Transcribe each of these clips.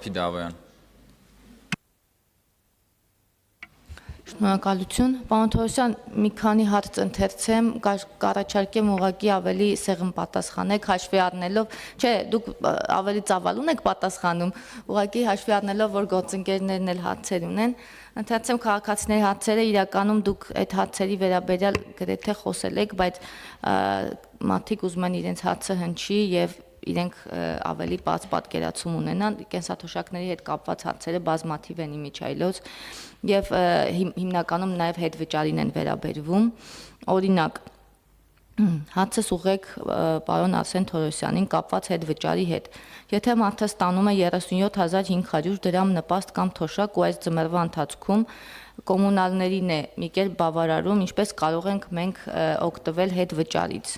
Ֆիդավոյան։ Շնորհակալություն, պարոն Թորոսյան, մի քանի հարց ընթերցեմ, կառաջարկեմ ուղղակի ավելի սեղմ պատասխանեք, հաշվի առնելով, չէ, դուք ավելի ծավալուն եք պատասխանում, ուղղակի հաշվի առնելով, որ գործընկերներն էլ հարցեր ունեն, ընթերցեմ քաղաքացիների հարցերը, իրականում դուք այդ հարցերի վերաբերյալ գրեթե խոսել եք, բայց մարդիկ ուզում են իրենց հարցը հնչի եւ իրենք ավելի բաց պատկերացում ունենան, կենսաթոշակների հետ կապված հարցերը բազմաթիվ են իմիջայլոց եւ հիմնականում նաեւ հետվճարին են վերաբերվում, օրինակ հարցս ուղղեք պարոն Արսեն Թորոսյանին կապված հետվճարի հետ, եթե մարդը ստանում է 37500 դրամ նպաստ կամ թոշակ ու այս ձմեռվա ընթացքում կոմունալներին է մի կերպ բավարարում, ինչպես կարող ենք մենք օգտվել հետվճարից,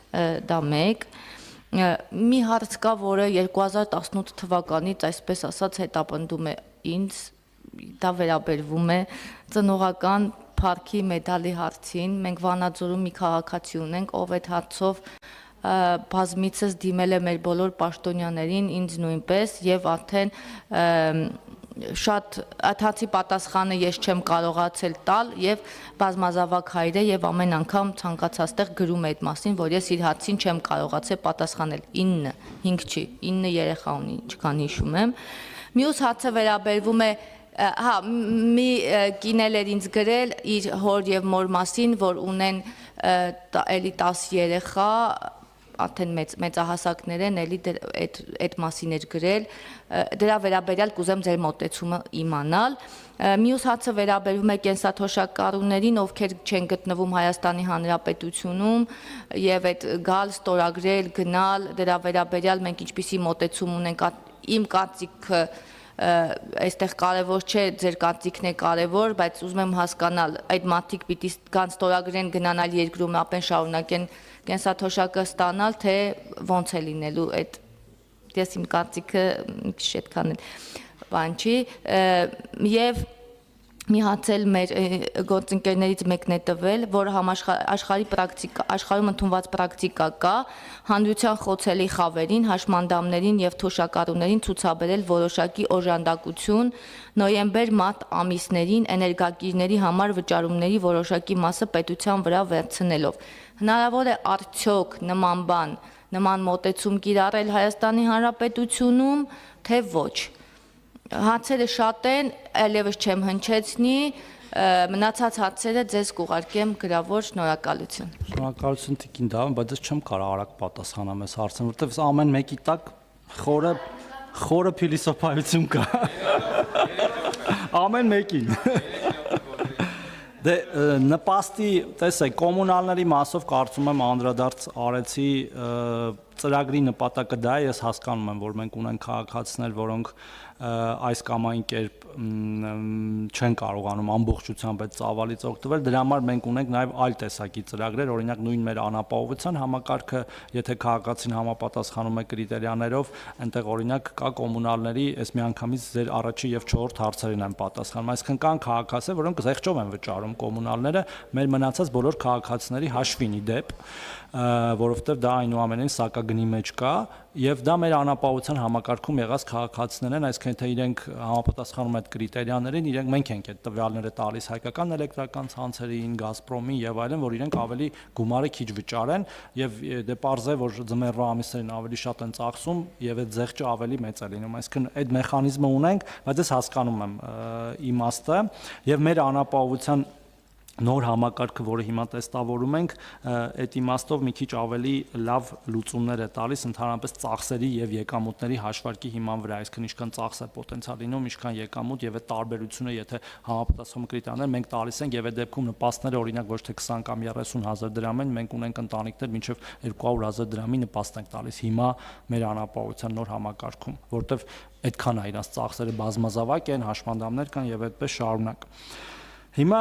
դա մեկ մի հարց կա, որը 2018 թվականից, այսպես ասած, հետապնդում է ինձ, դա վերաբերվում է ծնողական փառքի մեդալի հարցին, մենք Վանաձորում մի քաղաքացի ունենք, ով այդ հարցով բազմիցս դիմել է մեր բոլոր պաշտոնյաներին, ինձ նույնպես, եւ արդեն շատ այդ հարցի պատասխանը ես չեմ կարողացել տալ եւ բազմազավակ հայր է եւ ամեն անգամ ցանկացած տեղ գրում է այդ մասին, որ ես իր հարցին չեմ կարողացել պատասխանել 5 չի, 9 երեխա ունի, ինչքան հիշում եմ։ Մյուս հարցը վերաբերվում է հա մի կինել էր ինձ գրել իր հոր եւ մոր մասին, որ ունեն էլի 10 երեխա արդեն մեծահասակներ են, էլի այդ մասին էր գրել, դրա վերաբերյալ կուզեմ ձեր մոտեցումը իմանալ։ Մյուս հարցը վերաբերվում է կենսաթոշակառուներին, ովքեր չեն գտնվում Հայաստանի Հանրապետությունում եւ այդ գալ, ստորագրել, գնալ, դրա վերաբերյալ մենք ինչպիսի մոտեցում ունենք, իմ կարծիքը այստեղ կարևոր չէ, ձեր կարծիքն է կարևոր, բայց ուզում եմ հասկանալ, այդ մարդիկ պիտի կան ստորագրեն, գնան այլ երկրում, ապեն շարունակեն կենսաթոշակը ստանալ, թե ոնց է լինելու այդ, ես իմ կարծիքը քիչ այդքան բան չի, եւ մի հաց էլ մեր գործընկերներից մեկն է տվել, որը աշխարհում ընդունված պրակտիկա կա, հանրության խոցելի խավերին, հաշմանդամներին եւ թոշակառուներին ցուցաբերել որոշակի օժանդակություն նոյեմբեր-մարտ ամիսներին էներգակիրների համար վճարումների որոշակի մասը պետության վրա վերցնելով։ Հնարավոր է արդյոք նման բան, նման մոտեցում կիրառել Հայաստանի Հանրապետությունում, թե ոչ։ Հարցերը շատ են, այլևս չեմ հնչեցնի, մնացած հարցերը ձեզ կուղարկեմ գրավոր, շնորհակալություն։ Շնորհակալություն Տիկին Դավոյան, բայց ես չեմ կարող արագ պատասխանեմ այս հարցին, որովհետև ամեն մեկի տակ խորը փիլիսոփայություն կա։ Ամեն մեկին։ Դե նպաստի, տեսեք, կոմունալների մասով կարծում եմ անդրադարձ արեցի ծրագրի նպատակը դա է, ես հասկանում եմ, որ մենք ունենք քաղաքացիներ, որոնք այս կամ այն կերպ չեն կարողանում ամբողջությամբ այդ ծավալից օգտվել, դրա համար մենք ունենք նաև այլ տեսակի ծրագրեր, օրինակ նույն մեր անապահովության համակարգը, եթե քաղաքացին համապատասխանում է կրիտերիաներով, այնտեղ օրինակ կա կոմունալների, այս միանգամից ձեր առաջի եւ 4-րդ հարցերին են պատասխանում, այսինքն կան քաղաքացիներ, որոնք զեղչով են վճարում կոմունալները, մեր մնացած բոլոր քաղաքացիների հաշվին ի դեպ, որովհետև դա այնուամենայն սակագնի մեջ կա եւ դա մեր անապահովության համակարգում եղած քաղաքացիներ են, այսինքն թե իրենք համապատասխանում այդ կրիտերիաներին, իրենք մենք ենք այդ տվյալները տալիս հայկական էլեկտրական ցանցերին, Գազպրոմին եւ այլն, որ իրենք ավելի գումարը քիչ վճարեն եւ դե պարզ է, որ ձմեռվա ամիսներին ավելի շատ են ծախսում եւ այդ զեղչը ավելի մեծ է լինում, այսինքն այդ մեխանիզմը ունենք, բայց ես հասկանում եմ իմաստը եւ մեր անապահովության նոր համակարգը, որը հիմա տեստավորում ենք, այդ իմաստով մի քիչ ավելի լավ լուծումներ է տալիս ընդհանրապես ծախսերի եւ եկամուտների հաշվարկի հիման վրա, այսինքն ինչքան ծախս է պոտենցիալ լինում, ինչքան եկամուտ եւ այդ տարբերությունը, եթե համապատասխանում կրիտերիաներ մենք տալիս ենք եւ այդ դեպքում նպաստները օրինակ ոչ թե 20 կամ 30,000 դրամ են, մենք ունենք ընտանիքներ մինչեւ 200,000 դրամի նպաստ ենք տալիս հիմա մեր անապահովության նոր համակարգում, որտեվ այդքան է իրանց ծախսերը բազմազավակ են, հաշմանդամներ կան եւ այդպես շարունակ։ Հիմա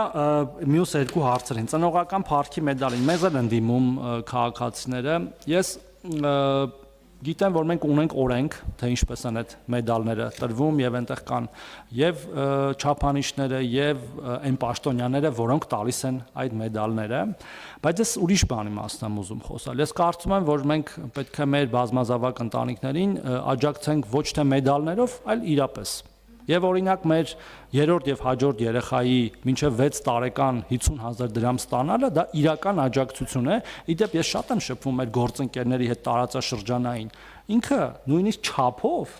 մյուս երկու հարցերին, ծնողական փառքի մեդալին, մեզ են դիմում քաղաքացիները, ես գիտեմ, որ մենք ունենք օրենք, թե ինչպես են այդ մեդալները տրվում եւ այնտեղ կան եւ չափանիշները եւ այն պաշտոնյաները, որոնք տալիս են այդ մեդալները, բայց ես ուրիշ բանի մասն եմ ուզում խոսալ։ Ես կարծում եմ, որ մենք պետք է մեր բազմազավակ ընտանիքներին աջակցենք ոչ թե մեդալներով, այլ իրապես Եվ օրինակ մեր երրորդ եւ հաջորդ երեխայի մինչեւ 6 տարեկան 50,000 դրամ ստանալը դա իրական աջակցություն է։ Իդեպ ես շատ եմ շփվում մեր գործընկերների հետ տարածաշրջանային։ Ինքը նույնիսկ չափով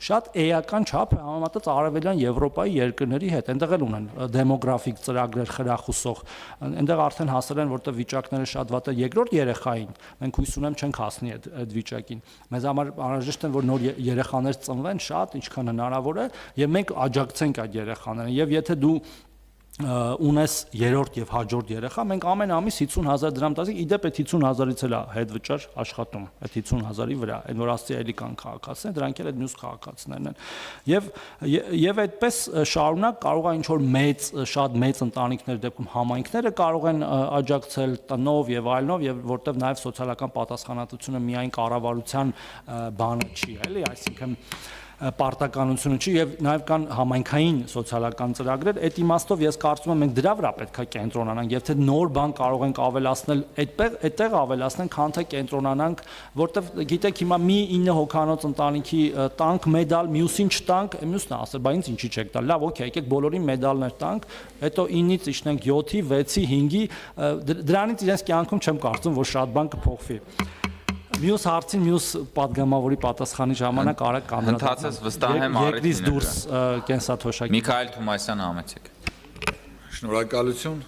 շատ էական չափ է համեմատած արևելյան Եվրոպայի երկրների հետ, այնտեղ էլ ունեն դեմոգրաֆիկ ծրագրեր խրախուսող, այնտեղ արդեն հասել են, որտեղ վիճակները շատ վատ է, երկրորդ երեխային, մենք հույս ունեմ չենք հասնի այդ վիճակին։ Մեզ համար անհրաժեշտ է, որ նոր երեխաներ ծնվեն շատ, ինչքան հնարավոր է, եւ մենք աջակցենք այդ երեխաներին, եւ եթե դու ունես երրորդ եւ հաջորդ երեխա, մենք ամեն ամիս 50,000 դրամ տալիս, իդեպ այդ 50,000-ից էլ է հետվճար աշխատում, այդ 50,000-ի վրա, այն որ ասցի էլի կան քաղաքացիներ, դրանք էլ այդ մյուս քաղաքացիներն են։ Եվ այդպես շարունակ կարող է ինչ որ շատ մեծ ընտանիքներ դեպքում համայնքները կարող են աջակցել տնով եւ այլնով, եւ որտեվ նաեւ սոցիալական պատասխանատվությունը միայն կառավարության բանը չի, էլի, այսինքն պարտականությունը չի եւ նաեւ կան համայնքային սոցիալական ծրագրեր, այդ իմաստով ես կարծում եմ մենք դրա վրա պետք է կենտրոնանանք եւ թե նոր բան կարող ենք ավելացնել, այդտեղ ավելացնենք, քան թե կենտրոնանանք, որտեվ գիտեք հիմա մի 9 հոգանոց ընտանիքի տանք մեդալ, մյուսին չտանք, մյուսն է ասել, բա ինձ ինչի չեք տալ, լավ, օքեյ, եկեք բոլորին մեդալներ տանք, հետո 9-ից իջնենք 7-ի, 6-ի, 5-ի, դրանից իրենց կյանքում չեմ կարծում, որ շատ բան կփոխվի։ Մյուս հարցին մյուս падգամավորի պատասխանի ժամանակ արագ կանրադառնամ։ Ընթացած վստահ եմ Երկրից դուրս կենսաթոշակի։ Միքայել Թումասյան համեցեք։ Շնորհակալություն։